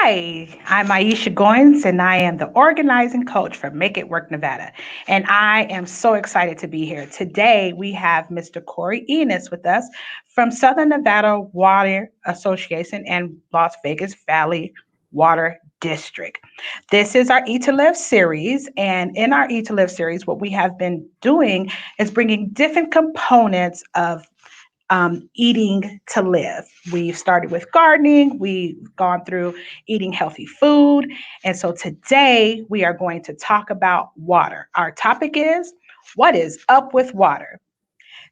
Hi, I'm Aisha Goins, and I am the organizing coach for Make It Work Nevada. And I am so excited to be here. Today, we have Mr. Corey Enus with us from Southern Nevada Water Association and Las Vegas Valley Water District. This is our Eat to Live series. And in our Eat to Live series, what we have been doing is bringing different components of eating to live. We've started with gardening, we've gone through eating healthy food. And so today we are going to talk about water. Our topic is what is up with water?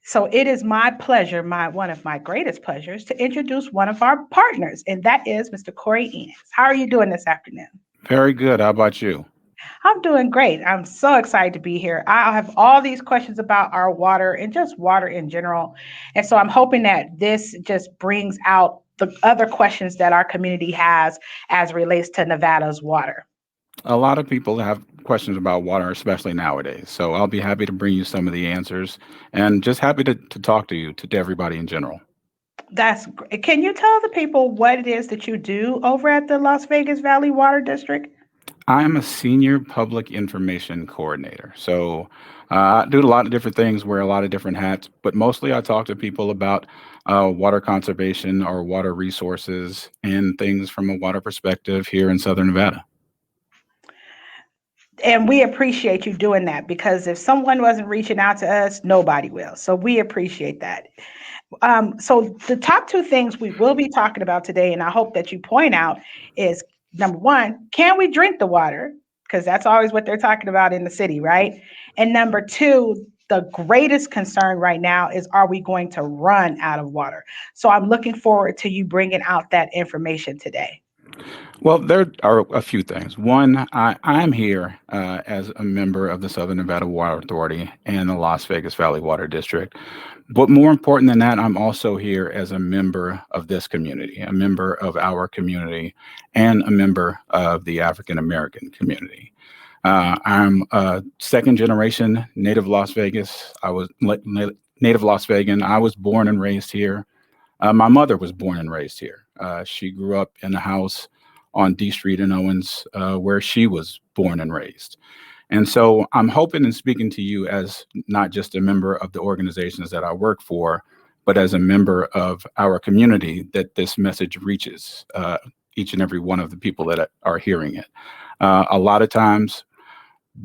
So it is my pleasure, one of my greatest pleasures, to introduce one of our partners, and that is Mr. Corey Enus. How are you doing this afternoon? Very good. How about you? I'm doing great. I'm so excited to be here. I have all these questions about our water and just water in general. And so I'm hoping that this just brings out the other questions that our community has as it relates to Nevada's water. A lot of people have questions about water, especially nowadays. So I'll be happy to bring you some of the answers and just happy to talk to you, to everybody in general. That's great. Can you tell the people what it is that you do over at the Las Vegas Valley Water District? I'm a senior public information coordinator. So I do a lot of different things, wear a lot of different hats, but mostly I talk to people about water conservation or water resources and things from a water perspective here in Southern Nevada. And we appreciate you doing that because if someone wasn't reaching out to us, nobody will. So we appreciate that. So the top two things we will be talking about today, and I hope that you point out, is number one, can we drink the water? Because that's always what they're talking about in the city, right? And number two, the greatest concern right now is are we going to run out of water? So I'm looking forward to you bringing out that information today. Well, there are a few things. One, I'm here as a member of the Southern Nevada Water Authority and the Las Vegas Valley Water District. But more important than that, I'm also here as a member of this community, a member of our community, and a member of the African American community. I'm a second generation native Las Vegas. Native Las Vegan. I was born and raised here. My mother was born and raised here. She grew up in a house on D Street in Owens, where she was born and raised. And so I'm hoping and speaking to you as not just a member of the organizations that I work for, but as a member of our community, that this message reaches each and every one of the people that are hearing it. A lot of times,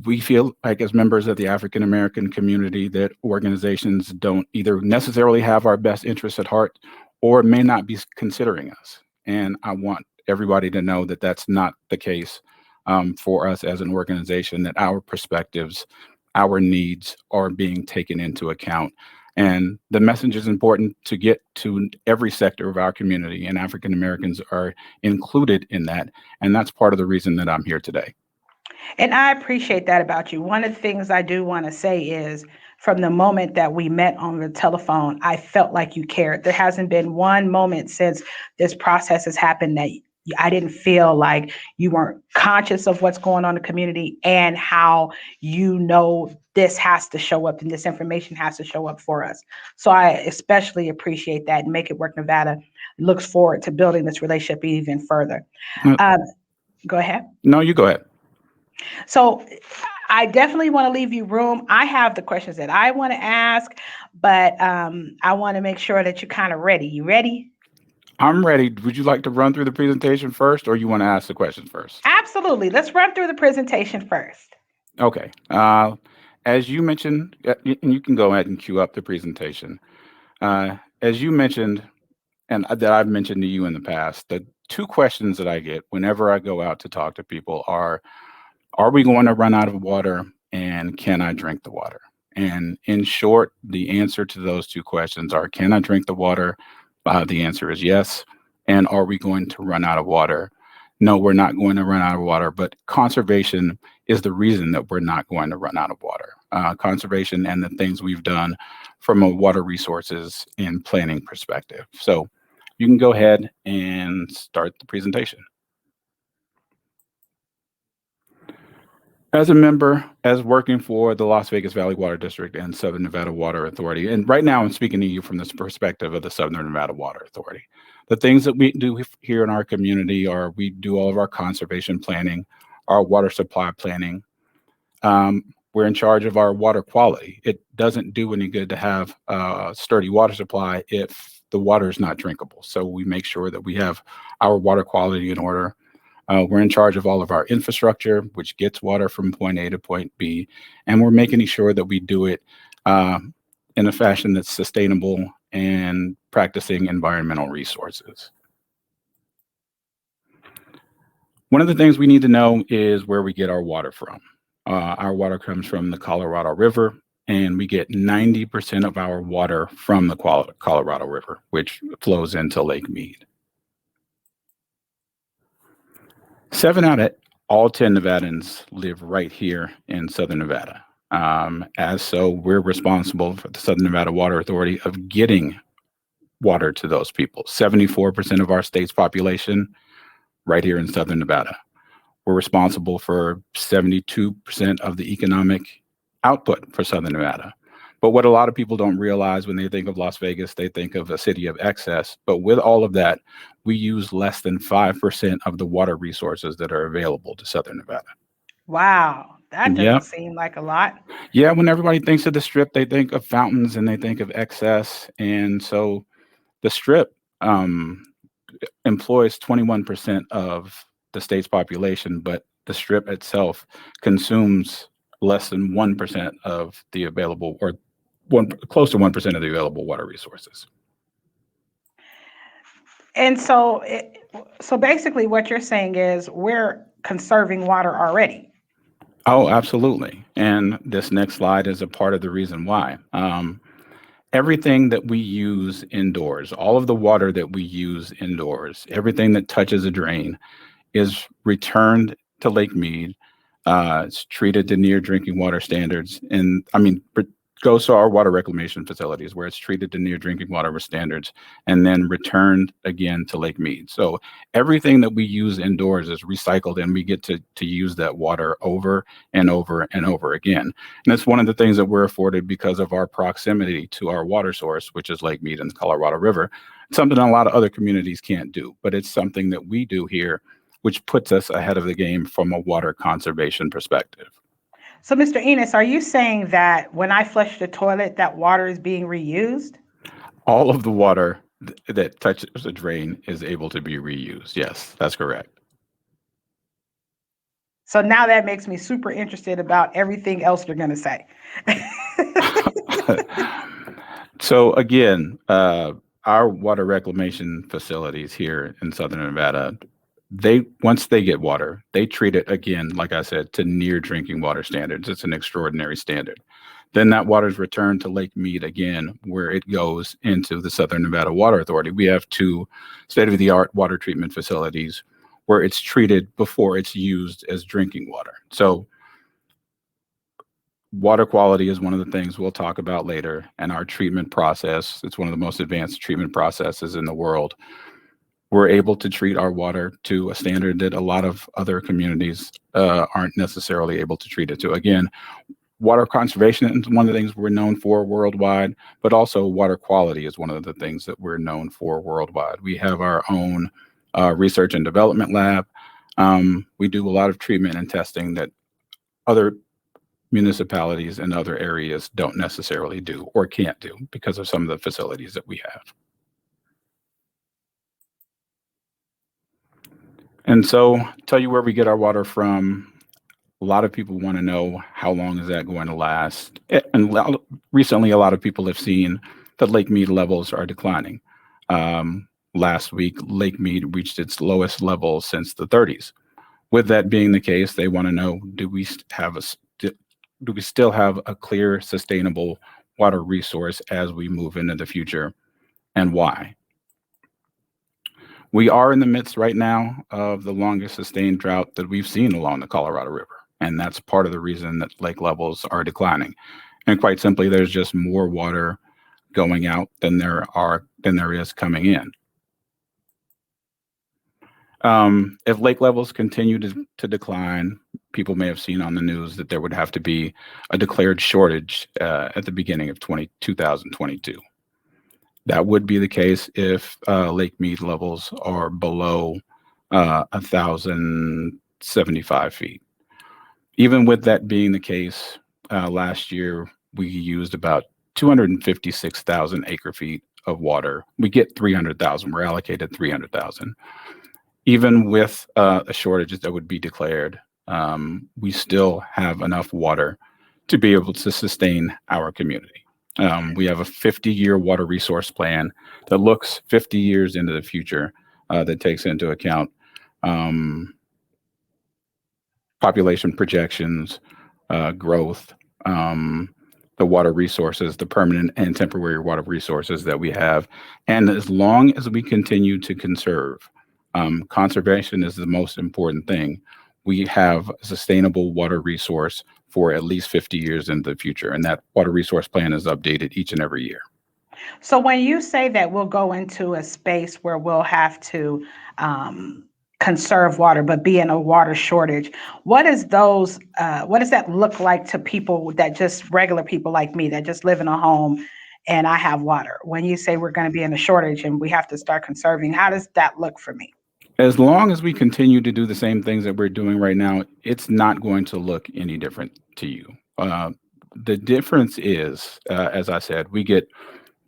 we feel like as members of the African American community that organizations don't either necessarily have our best interests at heart or may not be considering us. And I want everybody to know that that's not the case for us as an organization, that our perspectives, our needs are being taken into account. And the message is important to get to every sector of our community, and African Americans are included in that. And that's part of the reason that I'm here today. And I appreciate that about you. One of the things I do want to say is from the moment that we met on the telephone, I felt like you cared. There hasn't been one moment since this process has happened that I didn't feel like you weren't conscious of what's going on in the community and how this has to show up and this information has to show up for us. So I especially appreciate that and Make It Work Nevada looks forward to building this relationship even further. Uh, Um, Go ahead. No, you go ahead. So I definitely want to leave you room. I have the questions that I want to ask, but I want to make sure that you're kind of ready. You ready? I'm ready. Would you like to run through the presentation first, or you want to ask the questions first? Absolutely. Let's run through the presentation first. Okay. As you mentioned, and you can go ahead and cue up the presentation. As you mentioned, and that I've mentioned to you in the past, the two questions that I get whenever I go out to talk to people are we going to run out of water, and can I drink the water? And in short, the answer to those two questions are, can I drink the water? The answer is yes. And are we going to run out of water? No, we're not going to run out of water, but conservation is the reason that we're not going to run out of water. Conservation and the things we've done from a water resources and planning perspective. So you can go ahead and start the presentation. As a member, as working for the Las Vegas Valley Water District and Southern Nevada Water Authority, and right now I'm speaking to you from this perspective of the Southern Nevada Water Authority. The things that we do here in our community are we do all of our conservation planning, our water supply planning. We're in charge of our water quality. It doesn't do any good to have a sturdy water supply if the water is not drinkable. So we make sure that we have our water quality in order. We're in charge of all of our infrastructure, which gets water from point A to point B, and we're making sure that we do it uh, in a fashion that's sustainable and practicing environmental resources. One of the things we need to know is where we get our water from. Our water comes from the Colorado River, and we get 90% of our water from the Colorado River, which flows into Lake Mead. 7 out of all 10 Nevadans live right here in Southern Nevada. As so, we're responsible for the Southern Nevada Water Authority of getting water to those people. 74% of our state's population right here in Southern Nevada. We're responsible for 72% of the economic output for Southern Nevada. But what a lot of people don't realize when they think of Las Vegas, they think of a city of excess. But with all of that, we use less than 5% of the water resources that are available to Southern Nevada. Wow, that Yep. doesn't seem like a lot. Yeah, when everybody thinks of the Strip, they think of fountains and they think of excess. And so the Strip employs 21% of the state's population, but the Strip itself consumes less than 1% of the available, or close to 1% of the available water resources. And so, so basically, what you're saying is we're conserving water already. Oh, absolutely. And this next slide is a part of the reason why. Everything that we use indoors, all of the water that we use indoors, everything that touches a drain is returned to Lake Mead. It's treated to near drinking water standards. And I mean, goes to our water reclamation facilities where it's treated to near drinking water standards and then returned again to Lake Mead. So everything that we use indoors is recycled and we get to use that water over and over and over again. And it's one of the things that we're afforded because of our proximity to our water source, which is Lake Mead and the Colorado River. It's something a lot of other communities can't do, but it's something that we do here, which puts us ahead of the game from a water conservation perspective. So, Mr. Enos, are you saying that when I flush the toilet, that water is being reused? All of the water that touches a drain is able to be reused. Yes, that's correct. So now that makes me super interested about everything else you're going to say. So again, our water reclamation facilities here in Southern Nevada, once they get water, they treat it again, like I said, to near drinking water standards. It's an extraordinary standard. Then that water is returned to Lake Mead again, where it goes into the Southern Nevada Water Authority. We have 2 state-of-the-art water treatment facilities where it's treated before it's used as drinking water. So water quality is one of the things we'll talk about later, and our treatment process, it's one of the most advanced treatment processes in the world. We're able to treat our water to a standard that a lot of other communities aren't necessarily able to treat it to. Again, water conservation is one of the things we're known for worldwide, but also water quality is one of the things that we're known for worldwide. We have our own research and development lab. We do a lot of treatment and testing that other municipalities and other areas don't necessarily do or can't do because of some of the facilities that we have. And so, tell you where we get our water from. A lot of people want to know how long is that going to last. And recently, a lot of people have seen that Lake Mead levels are declining. Last week, Lake Mead reached its lowest level since the 30s. With that being the case, they want to know: do we still have a clear, sustainable water resource as we move into the future, and why? We are in the midst right now of the longest sustained drought that we've seen along the Colorado River. And that's part of the reason that lake levels are declining. And quite simply, there's just more water going out than there is coming in. If lake levels continue to decline, people may have seen on the news that there would have to be a declared shortage at the beginning of 2022. That would be the case if Lake Mead levels are below 1,075 feet. Even with that being the case, last year we used about 256,000 acre feet of water. We get 300,000. We're allocated 300,000. Even with a shortage that would be declared, we still have enough water to be able to sustain our community. We have a 50-year water resource plan that looks 50 years into the future that takes into account population projections, growth, the water resources, the permanent and temporary water resources that we have. And as long as we continue to conserve, conservation is the most important thing. We have a sustainable water resource for at least 50 years into the future. And that water resource plan is updated each and every year. So when you say that we'll go into a space where we'll have to conserve water, but be in a water shortage, what does that look like to people that just regular people like me that just live in a home and I have water? When you say we're going to be in a shortage and we have to start conserving, how does that look for me? As long as we continue to do the same things that we're doing right now, it's not going to look any different to you. The difference is, as I said, we get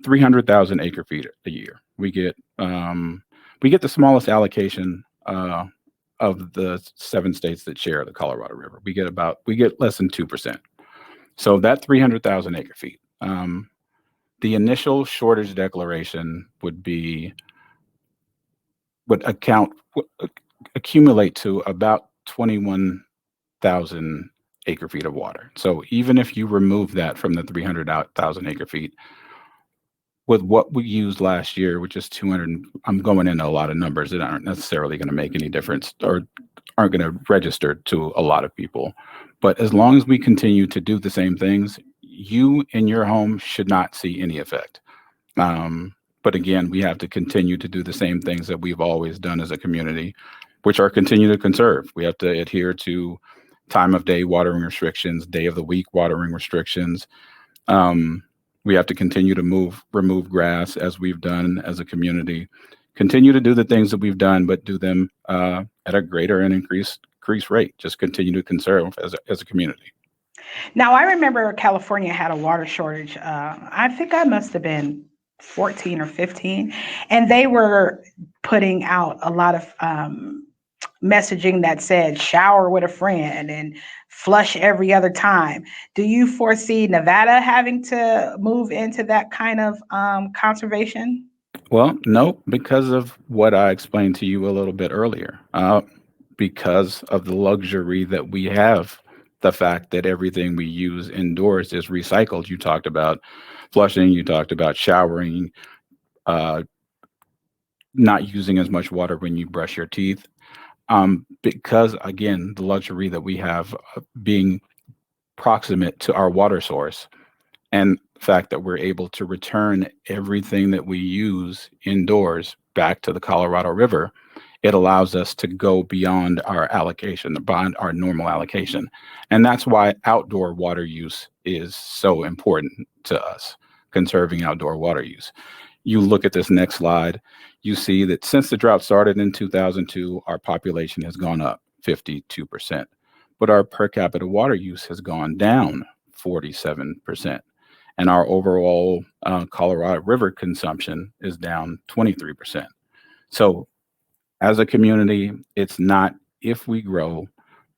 300,000 acre feet a year. We get the smallest allocation of the 7 states that share the Colorado River. We get less than 2%. So that 300,000 acre feet. The initial shortage declaration would accumulate to about 21,000 acre feet of water. So even if you remove that from the 300,000 acre feet, with what we used last year, which is 200, I'm going into a lot of numbers that aren't necessarily going to make any difference or aren't going to register to a lot of people. But as long as we continue to do the same things, you in your home should not see any effect. But again, we have to continue to do the same things that we've always done as a community, which are continue to conserve. We have to adhere to time of day watering restrictions, day of the week watering restrictions. We have to continue to remove grass as we've done as a community, continue to do the things that we've done, but do them at a greater and increased rate. Just continue to conserve as a community. Now, I remember California had a water shortage. I think I must have been 14 or 15, and they were putting out a lot of messaging that said shower with a friend and flush every other time. Do you foresee Nevada having to move into that kind of conservation? Well, no, because of what I explained to you a little bit earlier. Because of the luxury that we have, the fact that everything we use indoors is recycled. You talked about flushing, you talked about showering, not using as much water when you brush your teeth. Because again, the luxury that we have being proximate to our water source and the fact that we're able to return everything that we use indoors back to the Colorado River, it allows us to go beyond our allocation, beyond our normal allocation. And that's why outdoor water use is so important to us, conserving outdoor water use. You look at this next slide, you see that since the drought started in 2002, our population has gone up 52%, but our per capita water use has gone down 47%. And our overall Colorado River consumption is down 23%. So as a community, it's not if we grow,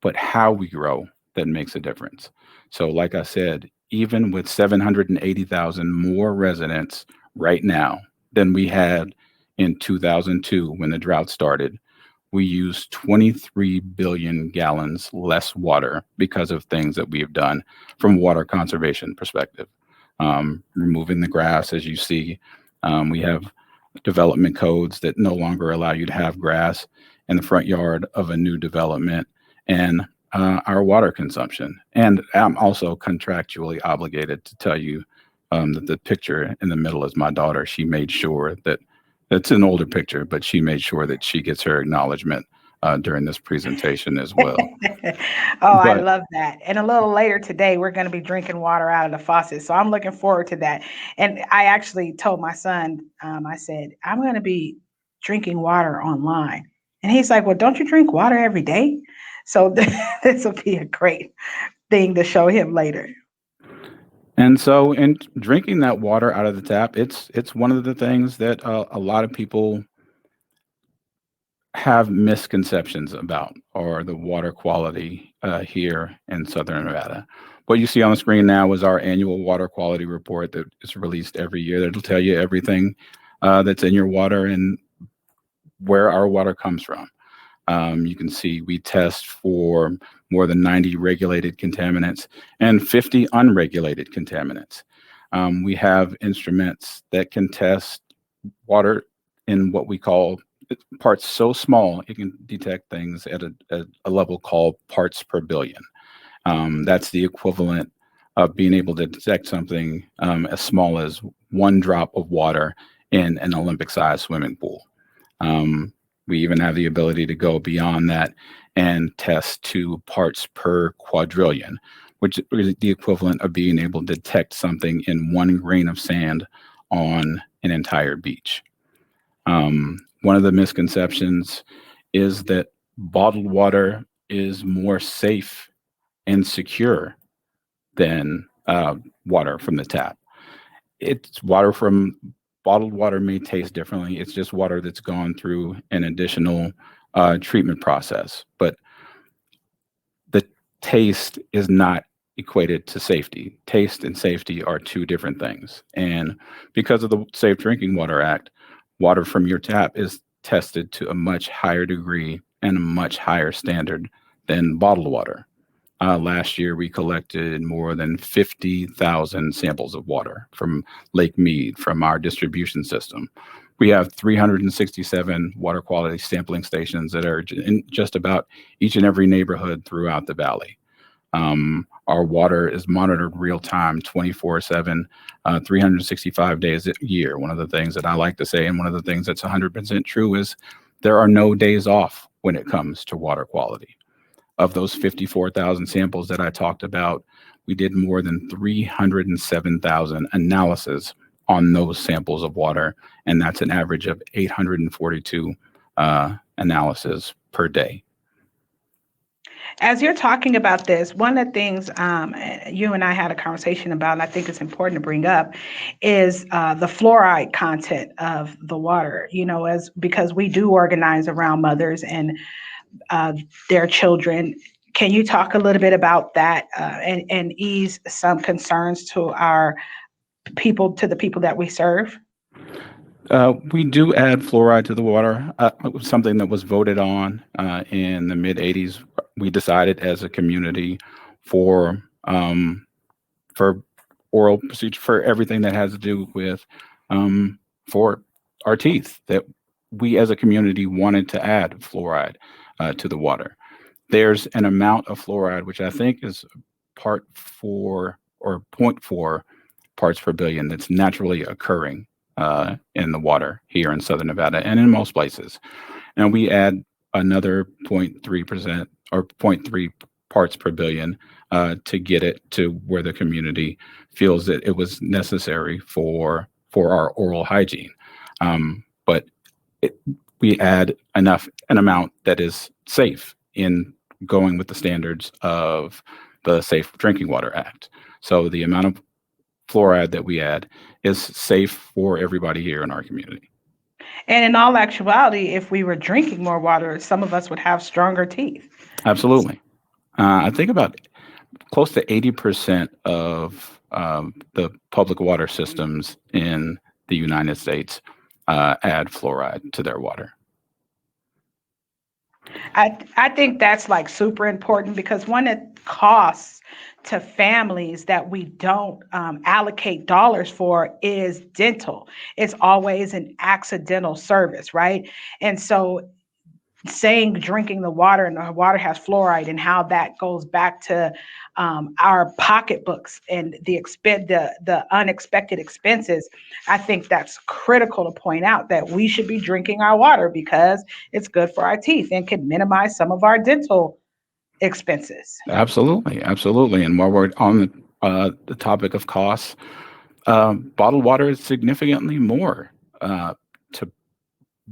but how we grow that makes a difference. So like I said, even with 780,000 more residents right now than we had in 2002 when the drought started, we use 23 billion gallons less water because of things that we have done from a water conservation perspective. Removing the grass, as you see, we have development codes that no longer allow you to have grass in the front yard of a new development, and our water consumption. And I'm also contractually obligated to tell you that the picture in the middle is my daughter. She made sure that It's an older picture, but she made sure that she gets her acknowledgement during this presentation as well. Oh, I But love that. And a little later today, we're going to be drinking water out of the faucet. So I'm looking forward to that. And I actually told my son, I said, I'm going to be drinking water online. And he's like, well, don't you drink water every day? So this will be a great thing to show him later. and so in drinking that water out of the tap, it's one of the things that a lot of people have misconceptions about, or the water quality here in Southern Nevada. What you see on the screen now is our annual water quality report that is released every year. That'll tell you everything that's in your water and where our water comes from. You can see we test for more than 90 regulated contaminants and 50 unregulated contaminants. We have instruments that can test water in what we call parts so small it can detect things at a level called parts per billion. That's the equivalent of being able to detect something as small as one drop of water in an Olympic-sized swimming pool. Um, we even have the ability to go beyond that and test to parts per quadrillion, which is the equivalent of being able to detect something in one grain of sand on an entire beach. One of the misconceptions is that bottled water is more safe and secure than water from the tap. It's water from bottled water may taste differently. It's just water that's gone through an additional treatment process. But the taste is not equated to safety. Taste and safety are two different things. And because of the Safe Drinking Water Act, water from your tap is tested to a much higher degree and a much higher standard than bottled water. Last year, we collected more than 50,000 samples of water from Lake Mead from our distribution system. We have 367 water quality sampling stations that are in just about each and every neighborhood throughout the valley. Our water is monitored real time, 24/7, 365 days a year. One of the things that I like to say, and one of the things that's 100% true, is there are no days off when it comes to water quality. Of those 54,000 samples that I talked about, we did more than 307,000 analyses on those samples of water, and that's an average of 842 analyses per day. As you're talking about this, one of the things you and I had a conversation about, and I think it's important to bring up, is the fluoride content of the water. You know, as because we do organize around mothers and uh, their children. Can you talk a little bit about that and ease some concerns to our people, to the people that we serve? We do add fluoride to the water. It was something that was voted on in the mid '80s. We decided as a community for for oral procedure, for everything that has to do with for our teeth, that we as a community wanted to add fluoride to the water. There's an amount of fluoride which I think is part 4 or zero point 0.4 parts per billion that's naturally occurring in the water here in Southern Nevada and in most places. And we add another 0.3% or zero point 0.3 parts per billion to get it to where the community feels that it was necessary for our oral hygiene. But it, we add an amount that is safe in going with the standards of the Safe Drinking Water Act. So the amount of fluoride that we add is safe for everybody here in our community. And in all actuality, if we were drinking more water, some of us would have stronger teeth. Absolutely. I think about close to 80% of the public water systems in the United States add fluoride to their water. I think that's like super important because one of the costs to families that we don't allocate dollars for is dental. It's always an accidental service, right? And so saying drinking the water and the water has fluoride and how that goes back to our pocketbooks and the unexpected expenses. I think that's critical to point out that we should be drinking our water because it's good for our teeth and can minimize some of our dental expenses. Absolutely, absolutely. And while we're on the topic of costs, bottled water is significantly to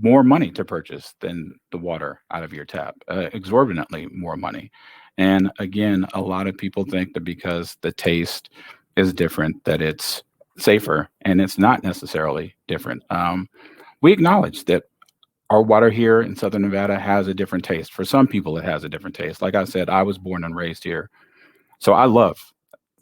more money to purchase than the water out of your tap, exorbitantly more money. And again, a lot of people think that because the taste is different, that it's safer, and it's not necessarily different. We acknowledge that our water here in Southern Nevada has a different taste. For some people, it has a different taste. Like I said, I was born and raised here, so I love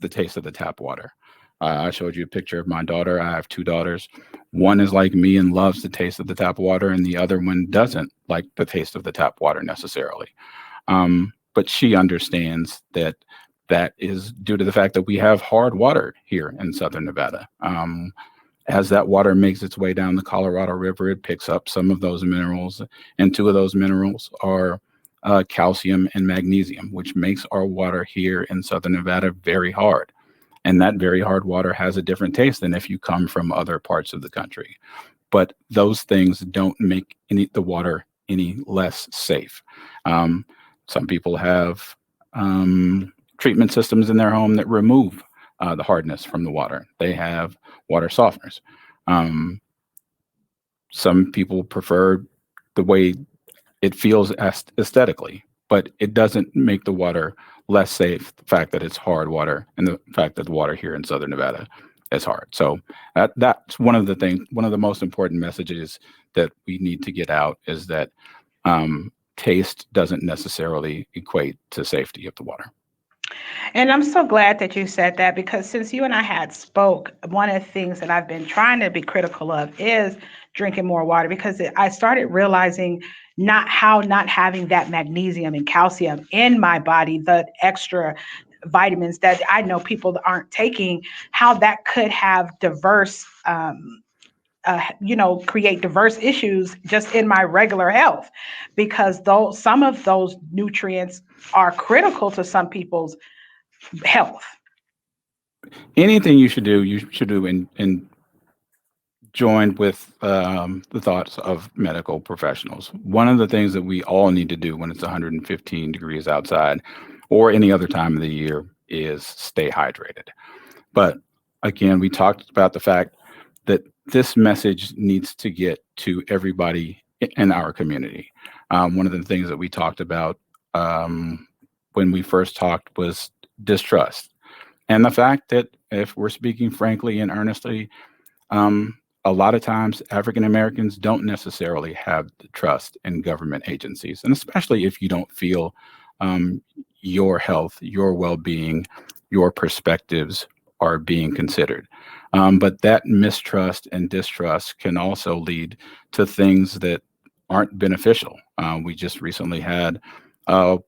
the taste of the tap water. I showed you a picture of my daughter. I have two daughters. One is like me and loves the taste of the tap water, and the other one doesn't like the taste of the tap water necessarily. But she understands that that is due to the fact that we have hard water here in Southern Nevada. As that water makes its way down the Colorado River, it picks up some of those minerals, and two of those minerals are calcium and magnesium, which makes our water here in Southern Nevada very hard. And that very hard water has a different taste than if you come from other parts of the country. But those things don't make the water any less safe. Um, some people have treatment systems in their home that remove the hardness from the water. They have water softeners. Um, some people prefer the way it feels aesthetically, but it doesn't make the water less safe. The fact that it's hard water and the fact that the water here in Southern Nevada is hard. So that's one of the things, one of the most important messages that we need to get out is that taste doesn't necessarily equate to safety of the water. And I'm so glad that you said that because since you and I had spoke, one of the things that I've been trying to be critical of is drinking more water because I started realizing not having that magnesium and calcium in my body, the extra vitamins that I know people that aren't taking, how that could have diverse create diverse issues just in my regular health because though some of those nutrients are critical to some people's health. Anything you should do in joined with the thoughts of medical professionals. One of the things that we all need to do when it's 115 degrees outside or any other time of the year is stay hydrated. But again, we talked about the fact that this message needs to get to everybody in our community. One of the things that we talked about when we first talked was distrust. And the fact that if we're speaking frankly and earnestly, um, a lot of times African Americans don't necessarily have the trust in government agencies, and especially if you don't feel um, your health, your well being, your perspectives are being considered. But that mistrust and distrust can also lead to things that aren't beneficial. We just recently had a,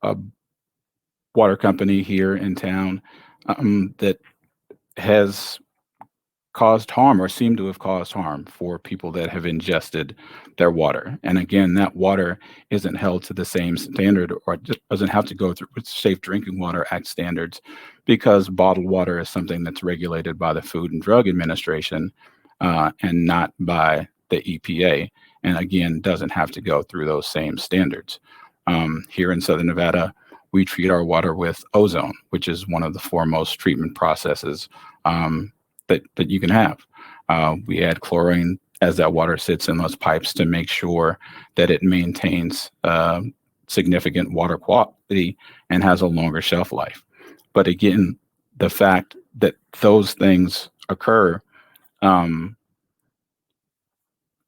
a water company here in town that has caused harm or seem to have caused harm for people that have ingested their water. And again, that water isn't held to the same standard or just doesn't have to go through Safe Drinking Water Act standards because bottled water is something that's regulated by the Food and Drug Administration and not by the EPA. And again, doesn't have to go through those same standards. Here in Southern Nevada, we treat our water with ozone, which is one of the foremost treatment processes that you can have. We add chlorine as that water sits in those pipes to make sure that it maintains significant water quality and has a longer shelf life. But again, the fact that those things occur um,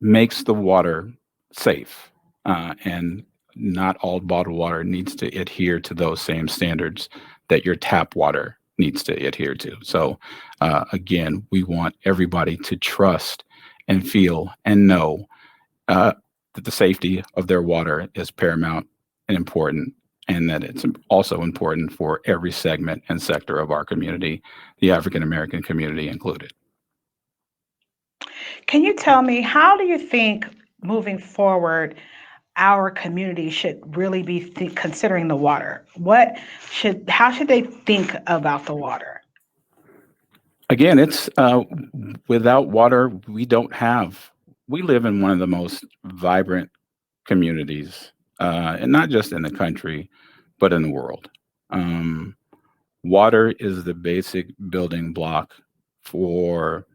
makes the water safe. And not all bottled water needs to adhere to those same standards that your tap water needs to adhere to. So, again, we want everybody to trust and feel and know that the safety of their water is paramount and important, and that it's also important for every segment and sector of our community, the African American community included. Can you tell me how do you think moving forward our community should really be considering the water? How should they think about the water? Again, it's without water, we live in one of the most vibrant communities, and not just in the country, but in the world. Um, Water is the basic building block for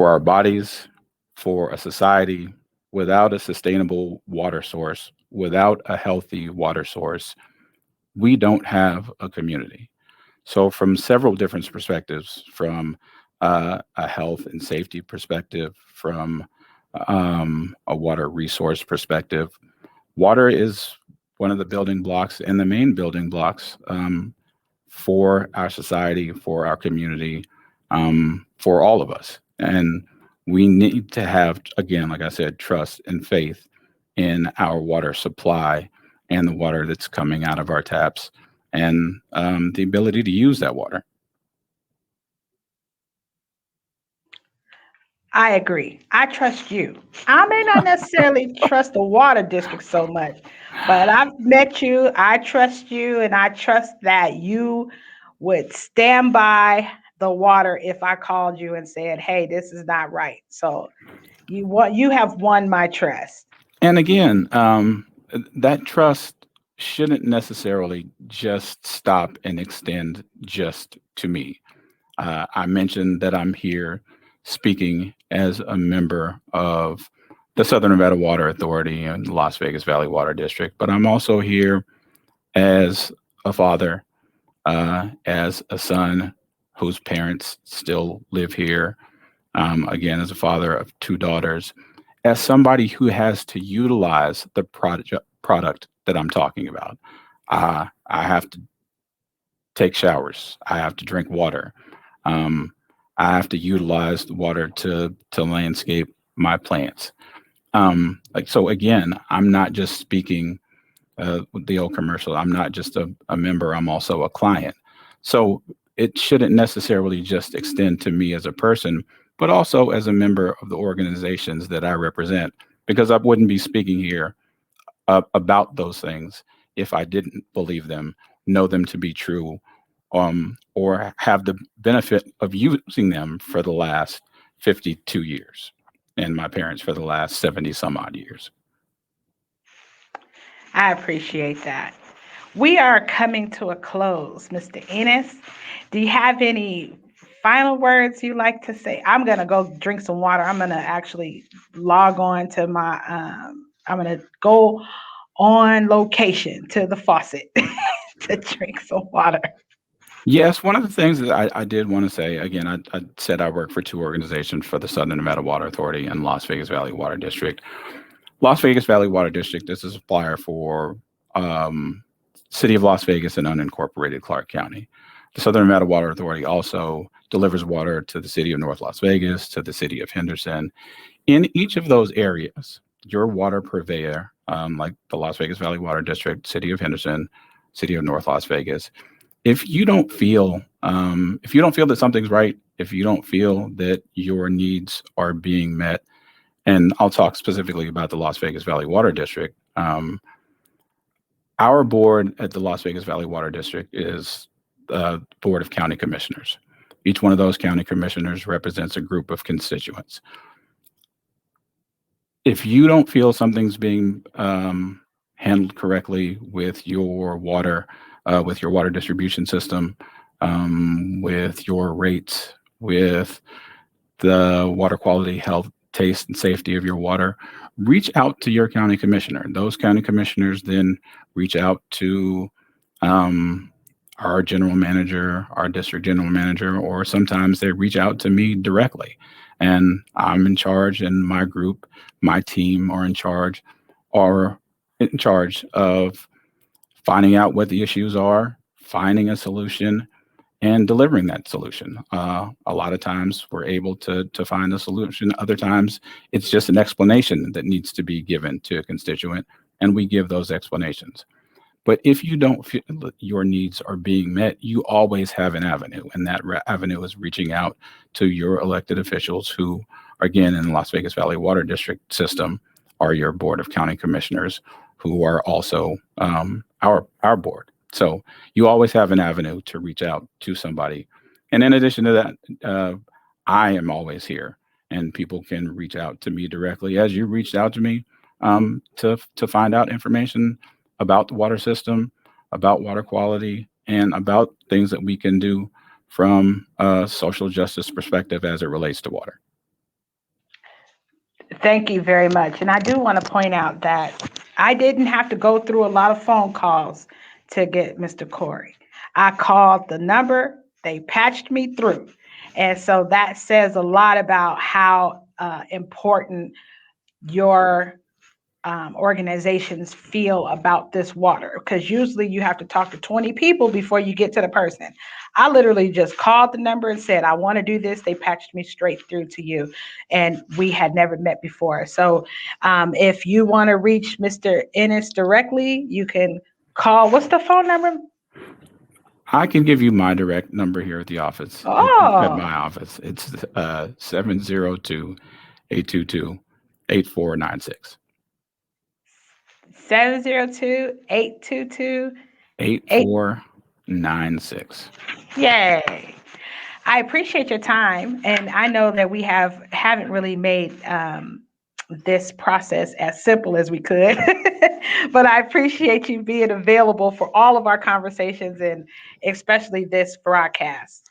our bodies, for a society. Without a sustainable water source, without a healthy water source, we don't have a community. So, from several different perspectives, from a health and safety perspective, from a water resource perspective, water is one of the building blocks and the main building blocks for our society, for our community, for all of us. And we need to have, again, like I said, trust and faith in our water supply and the water that's coming out of our taps and the ability to use that water. I agree. I trust you. I may not necessarily trust the water district so much, but I've met you. I trust you, and I trust that you would stand by the water if I called you and said, "Hey, this is not right." So you have won my trust. And again, that trust shouldn't necessarily just stop and extend just to me. I mentioned that I'm here speaking as a member of the Southern Nevada Water Authority and Las Vegas Valley Water District, but I'm also here as a father, as a son whose parents still live here, again, as a father of two daughters, as somebody who has to utilize the product that I'm talking about. I have to take showers. I have to drink water. Um, I have to utilize the water to landscape my plants. Like so, again, I'm not just speaking with the old commercial. I'm not just a member. I'm also a client. So it shouldn't necessarily just extend to me as a person, but also as a member of the organizations that I represent, because I wouldn't be speaking here about those things if I didn't believe them, know them to be true, or have the benefit of using them for the last 52 years, and my parents for the last 70 some odd years. I appreciate that. We are coming to a close, Mr. Ennis. Do you have any final words you like to say? I'm gonna go drink some water. I'm gonna actually log on to my. I'm gonna go on location to the faucet to drink some water. Yes, one of the things that I did want to say again, I said I work for two organizations for the Southern Nevada Water Authority and Las Vegas Valley Water District. Las Vegas Valley Water District is a supplier for City of Las Vegas and unincorporated Clark County. The Southern Nevada Water Authority also delivers water to the city of North Las Vegas, to the city of Henderson. In each of those areas, your water purveyor, like the Las Vegas Valley Water District, city of Henderson, city of North Las Vegas, if you don't feel that something's right, if you don't feel that your needs are being met, and I'll talk specifically about the Las Vegas Valley Water District. Our board at the Las Vegas Valley Water District is the board of county commissioners. Each one of those county commissioners represents a group of constituents. If you don't feel something's being handled correctly with your water distribution system, with your rates, with the water quality, health, taste, and safety of your water, reach out to your county commissioner. Those county commissioners then reach out to our general manager, our district general manager, or sometimes they reach out to me directly. And I'm in charge, and my group, my team are in charge of finding out what the issues are, finding a solution, and delivering that solution. A lot of times we're able to find a solution. Other times it's just an explanation that needs to be given to a constituent, and we give those explanations. But if you don't feel that your needs are being met, you always have an avenue, and that avenue is reaching out to your elected officials who, again, in the Las Vegas Valley Water District system, are your board of county commissioners, who are also our board. So you always have an avenue to reach out to somebody. And in addition to that, I am always here, and people can reach out to me directly, as you reached out to me, to find out information about the water system, about water quality, and about things that we can do from a social justice perspective as it relates to water. Thank you very much. And I do want to point out that I didn't have to go through a lot of phone calls to get Mr. Corey. I called the number, they patched me through. And so that says a lot about how important your organizations feel about this water, because usually you have to talk to 20 people before you get to the person. I literally just called the number and said, I want to do this. They patched me straight through to you. And we had never met before. So if you want to reach Mr. Ennis directly, you can call. What's the phone number? I can give you my direct number here at the office, at Oh, my office. It's 702 822 8496. 702-822-8. 8496. Yay. I appreciate your time, and I know that we haven't really made this process as simple as we could, but I appreciate you being available for all of our conversations and especially this broadcast.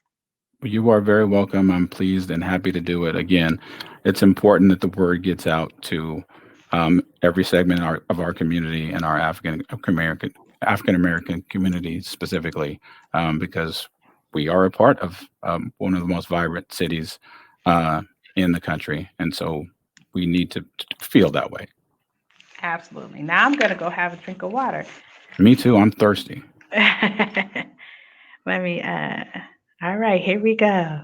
You are very welcome. I'm pleased and happy to do it again. It's important that the word gets out to every segment of our community and our African American community specifically, because we are a part of one of the most vibrant cities uh, in the country, and so we need to feel that way. Absolutely. Now I'm going to go have a drink of water. Me too. I'm thirsty. Let me, all right, here we go.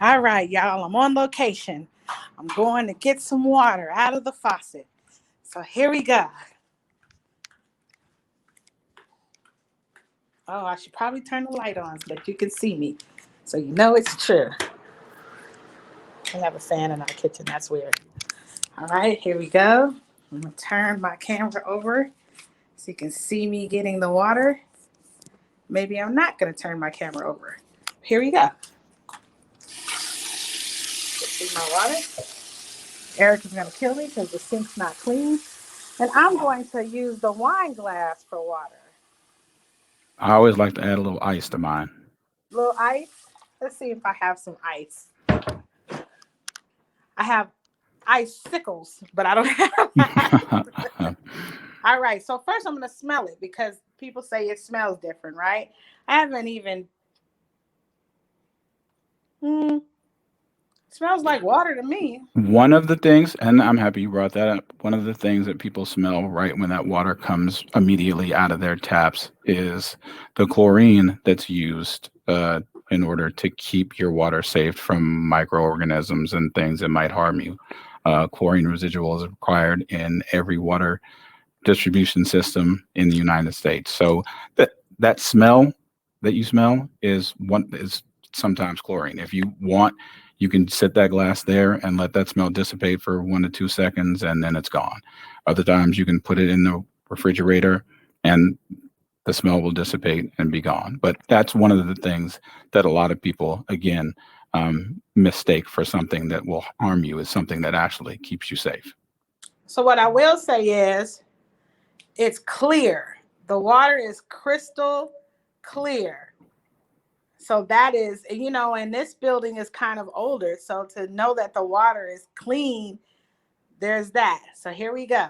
All right, y'all, I'm on location. I'm going to get some water out of the faucet. So here we go. Oh, I should probably turn the light on so that you can see me. So you know it's true. We have a fan in our kitchen. That's weird. All right, here we go. I'm going to turn my camera over so you can see me getting the water. Maybe I'm not going to turn my camera over. Here we go. See my water? Eric is going to kill me because the sink's not clean. And I'm going to use the wine glass for water. I always like to add a little ice to mine. Little ice. Let's see if I have some ice. I have icicles, but I don't have. All right. So first I'm going to smell it because people say it smells different, right? I haven't even. Smells like water to me. One of the things, and I'm happy you brought that up, one of the things that people smell right when that water comes immediately out of their taps is the chlorine that's used in order to keep your water safe from microorganisms and things that might harm you. Chlorine residual is required in every water distribution system in the United States. So that smell that you smell is sometimes chlorine. If you want, you can sit that glass there and let that smell dissipate for 1 to 2 seconds, and then it's gone. Other times you can put it in the refrigerator and the smell will dissipate and be gone. But that's one of the things that a lot of people, again, mistake for something that will harm you is something that actually keeps you safe. So what I will say is it's clear. The water is crystal clear. So that is, and this building is kind of older. So to know that the water is clean, there's that. So here we go.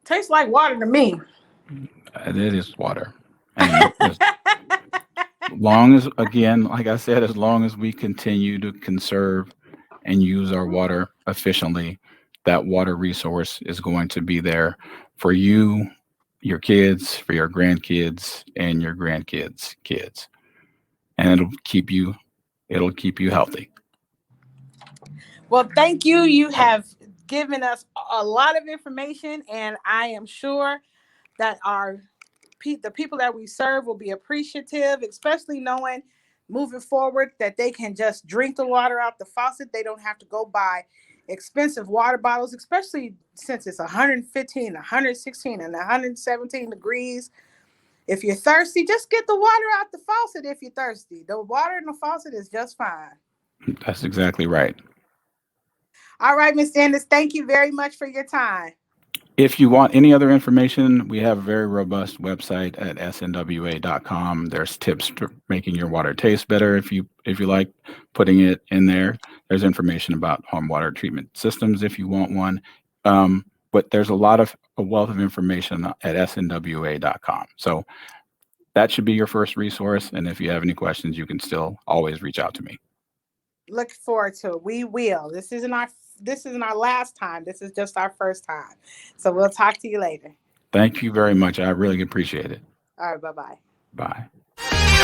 Tastes like water to me. It is water. And as long as, again, like I said, as long as we continue to conserve and use our water efficiently, that water resource is going to be there for you, your kids, for your grandkids, and your grandkids' kids. And it'll keep you healthy. Well, thank you. You have given us a lot of information, and I am sure that the people that we serve will be appreciative, especially knowing moving forward that they can just drink the water out the faucet. They don't have to go buy expensive water bottles, especially since it's 115, 116, and 117 degrees. If you're thirsty, just get the water out the faucet if you're thirsty. The water in the faucet is just fine. That's exactly right. All right, Ms. Ennis, thank you very much for your time. If you want any other information, we have a very robust website at snwa.com. There's tips for making your water taste better if you like putting it in there. There's information about home water treatment systems if you want one. But there's a wealth of information at snwa.com. So that should be your first resource. And if you have any questions, you can still always reach out to me. Look forward to it. We will. This isn't our last time. This is just our first time. So we'll talk to you later. Thank you very much. I really appreciate it. All right. Bye-bye. Bye.